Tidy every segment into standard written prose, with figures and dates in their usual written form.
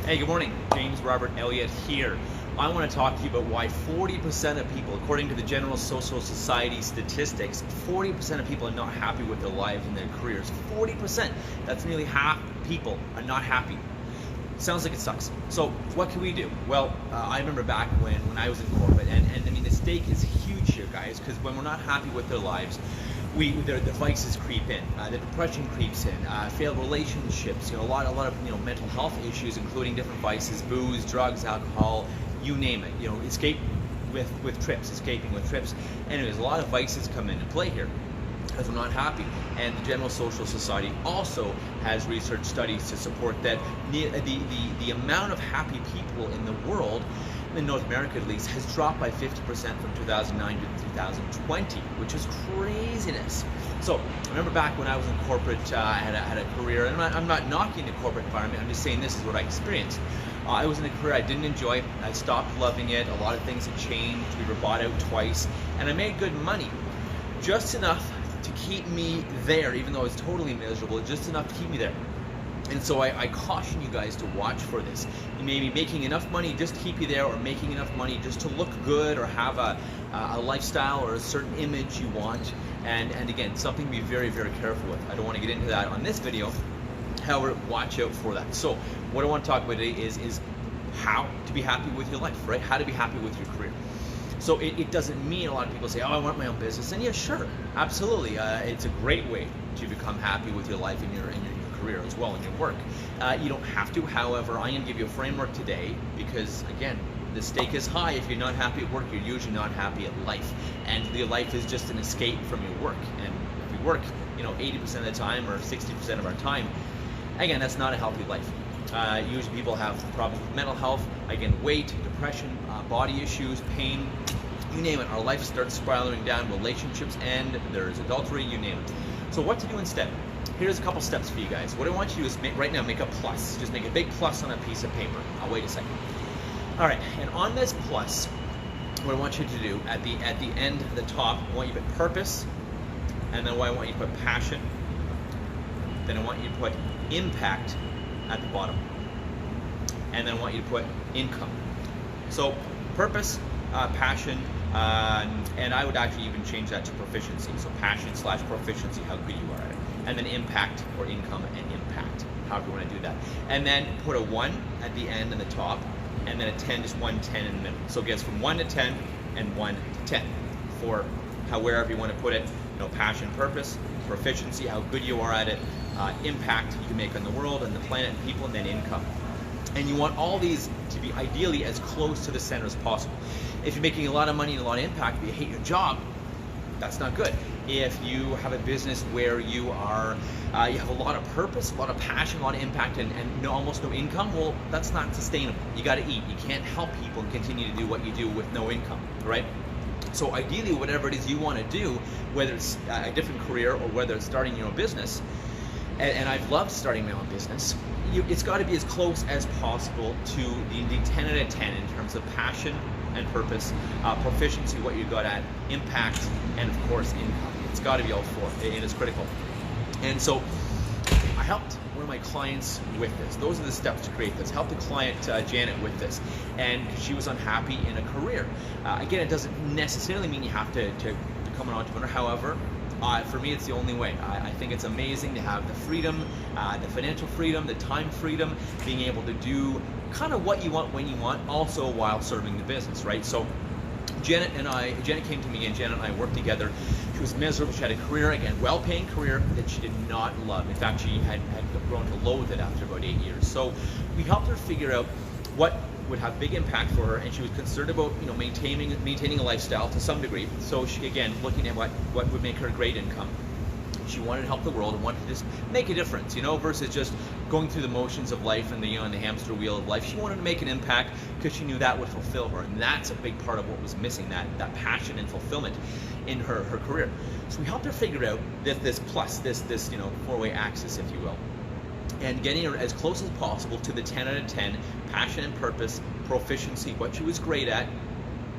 Hey, good morning. James Robert Elliott here. I want to talk to you about why 40% of people, according to the General Social Society statistics, 40% of people are not happy with their lives and their careers. 40%. That's nearly half people are not happy. Sounds like it sucks. So what can we do? Well, I remember back when I was in corporate, and I mean the stake is huge here, guys, because when we're not happy with their lives, the vices creep in, the depression creeps in, failed relationships, a lot of mental health issues, including different vices, booze, drugs, alcohol, you name it. Escaping with trips. Anyways, a lot of vices come into play here because we're not happy. And the General Social Society also has research studies to support that the amount of happy people in the world, in North America at least, has dropped by 50% from 2009 to 2020, which is craziness. So I remember back when I was in corporate, I had a career, and I'm not knocking the corporate environment, I'm just saying this is what I experienced. I was in a career I didn't enjoy, I stopped loving it, a lot of things had changed, we were bought out twice, and I made good money, just enough to keep me there, even though I was totally miserable, just enough to keep me there. And so I caution you guys to watch for this. You may be making enough money just to keep you there, or making enough money just to look good, or have a lifestyle or a certain image you want. And again, something to be very, very careful with. I don't want to get into that on this video. However, watch out for that. So what I want to talk about today is how to be happy with your life, right? How to be happy with your career. So it doesn't mean, a lot of people say, oh, I want my own business. And yeah, sure, absolutely. It's a great way to become happy with your life and your career as well, and your work. You don't have to. However, I'm going to give you a framework today because, again, the stake is high. If you're not happy at work, you're usually not happy at life. And your life is just an escape from your work. And if we work, 80% of the time or 60% of our time, again, that's not a healthy life. Usually people have problems with mental health, again, weight, depression, body issues, pain, you name it. Our life starts spiraling down, relationships end, there's adultery, you name it. So what to do instead? Here's a couple steps for you guys. What I want you to do is right now make a plus. Just make a big plus on a piece of paper. I'll wait a second. All right, and on this plus, what I want you to do at the end, the top, I want you to put purpose, and then I want you to put passion, then I want you to put impact at the bottom, and then I want you to put income. So purpose, passion, and I would actually even change that to proficiency. So passion / proficiency, how good you are at it, and then impact, or income and impact, however you want to do that. And then put a 1 at the end and the top, and then a 10, just 1 10 in the middle. So it gets from 1 to 10 and 1 to 10 for wherever you want to put it. Passion, purpose, proficiency, how good you are at it, impact you can make on the world and the planet and people, and then income. And you want all these to be ideally as close to the center as possible. If you're making a lot of money and a lot of impact, but you hate your job, that's not good. If you have a business where you are, you have a lot of purpose, a lot of passion, a lot of impact, and almost no income, well, that's not sustainable. You got to eat. You can't help people and continue to do what you do with no income, right? So ideally, whatever it is you want to do, whether it's a different career or whether it's starting your own business, and I've loved starting my own business, it's got to be as close as possible to the 10 out of 10 in terms of passion and purpose, proficiency, what you got at, impact, and of course income. It's got to be all four. It is critical. And so I helped one of my clients with this. Those are the steps to create this. Helped the client, Janet, with this, and she was unhappy in a career. Again, it doesn't necessarily mean you have to become an entrepreneur. However, for me, it's the only way. I think it's amazing to have the freedom, the financial freedom, the time freedom, being able to do kind of what you want when you want, also while serving the business, right? So Janet came to me, and Janet and I worked together. She was miserable. She had a career, again, well-paying career that she did not love. In fact, she had grown to loathe it after about 8 years. So we helped her figure out what would have big impact for her, and she was concerned about maintaining a lifestyle to some degree. So she, again, looking at what would make her a great income. She wanted to help the world and wanted to just make a difference, versus just going through the motions of life and the hamster wheel of life. She wanted to make an impact because she knew that would fulfill her, and that's a big part of what was missing, that passion and fulfillment in her career. So we helped her figure out this plus, this four-way axis, if you will, and getting her as close as possible to the 10 out of 10, passion and purpose, proficiency, what she was great at,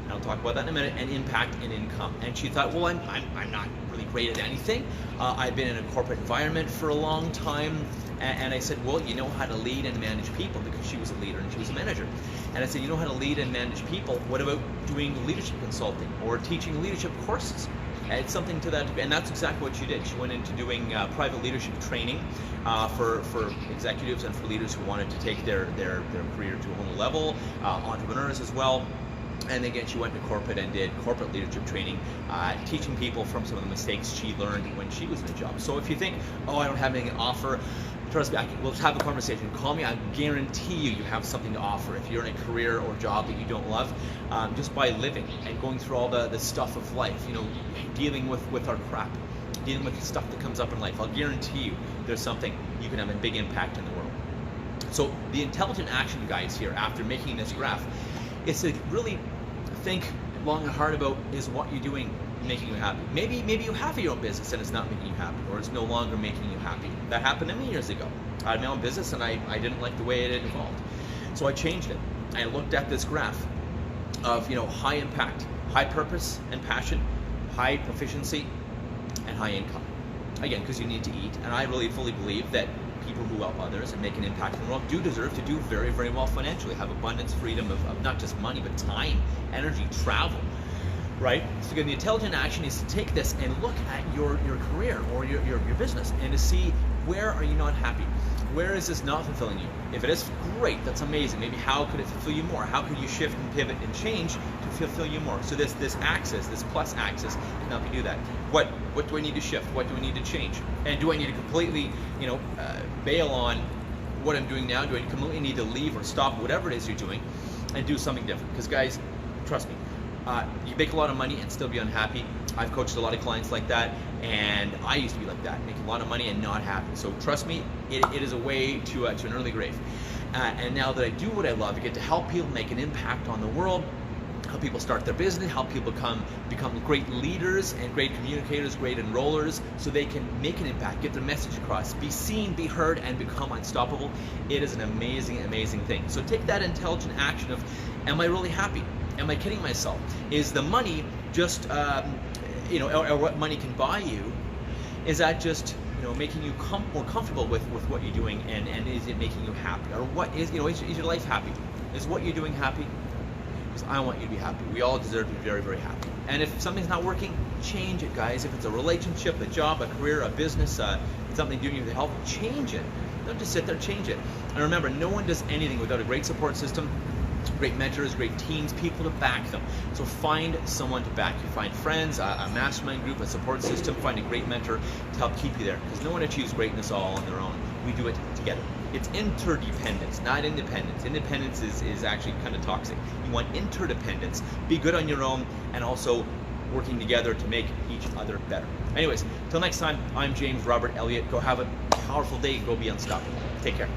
and I'll talk about that in a minute, and impact and income. And she thought, well, I'm not really great at anything. I've been in a corporate environment for a long time. And I said, well, you know how to lead and manage people, because she was a leader and she was a manager. And I said, you know how to lead and manage people, what about doing leadership consulting or teaching leadership courses? It's something to that degree. And that's exactly what she did. She went into doing private leadership training for executives and for leaders who wanted to take their career to a whole new level, entrepreneurs as well. And again, she went to corporate and did corporate leadership training, teaching people from some of the mistakes she learned when she was in a job. So if you think, oh, I don't have anything to offer, trust me, we'll have a conversation. Call me, I guarantee you have something to offer. If you're in a career or job that you don't love, just by living and going through all the stuff of life, you know, dealing with our crap, dealing with the stuff that comes up in life, I'll guarantee you there's something you can have a big impact in the world. So the intelligent action, guys, here, after making this graph, is to really think long and hard about, is what you're doing making you happy? Maybe you have your own business and it's not making you happy, or it's no longer making you happy. That happened to me years ago. I had my own business and I didn't like the way it evolved. So I changed it. I looked at this graph of, you know, high impact, high purpose and passion, high proficiency, and high income. Again, because you need to eat, and I really fully believe that people who help others and make an impact in the world do deserve to do very, very well financially, have abundance, freedom of not just money, but time, energy, travel, right? So again, the intelligent action is to take this and look at your career or your business and to see, where are you not happy? Where is this not fulfilling you? If it is, great, that's amazing. Maybe how could it fulfill you more? How could you shift and pivot and change to fulfill you more? So this axis, this plus axis, can help you do that. What do I need to shift? What do I need to change? And do I need to completely, you know, bail on what I'm doing now? Do I completely need to leave or stop whatever it is you're doing and do something different? Because guys, trust me, you make a lot of money and still be unhappy. I've coached a lot of clients like that, and I used to be like that, making a lot of money and not happy. So trust me, it is a way to an early grave. And now that I do what I love, I get to help people make an impact on the world, help people start their business, help people become great leaders and great communicators, great enrollers, so they can make an impact, get their message across, be seen, be heard, and become unstoppable. It is an amazing, amazing thing. So take that intelligent action of, am I really happy? Am I kidding myself? Is the money just, you know, or what money can buy you, is that just, you know, making you more comfortable with what you're doing, and is it making you happy? Or what is, you know, is your life happy? Is what you're doing happy? Because I want you to be happy. We all deserve to be very, very happy. And if something's not working, change it, guys. If it's a relationship, a job, a career, a business, something doing you with help, change it. Don't just sit there, change it. And remember, no one does anything without a great support system, great mentors, great teams, people to back them. So find someone to back you. Find friends, a mastermind group, a support system. Find a great mentor to help keep you there. Because no one achieves greatness all on their own. We do it together. It's interdependence, not independence. Independence is actually kind of toxic. You want interdependence. Be good on your own, and also working together to make each other better. Anyways, till next time, I'm James Robert Elliott. Go have a powerful day and go be unstoppable. Take care.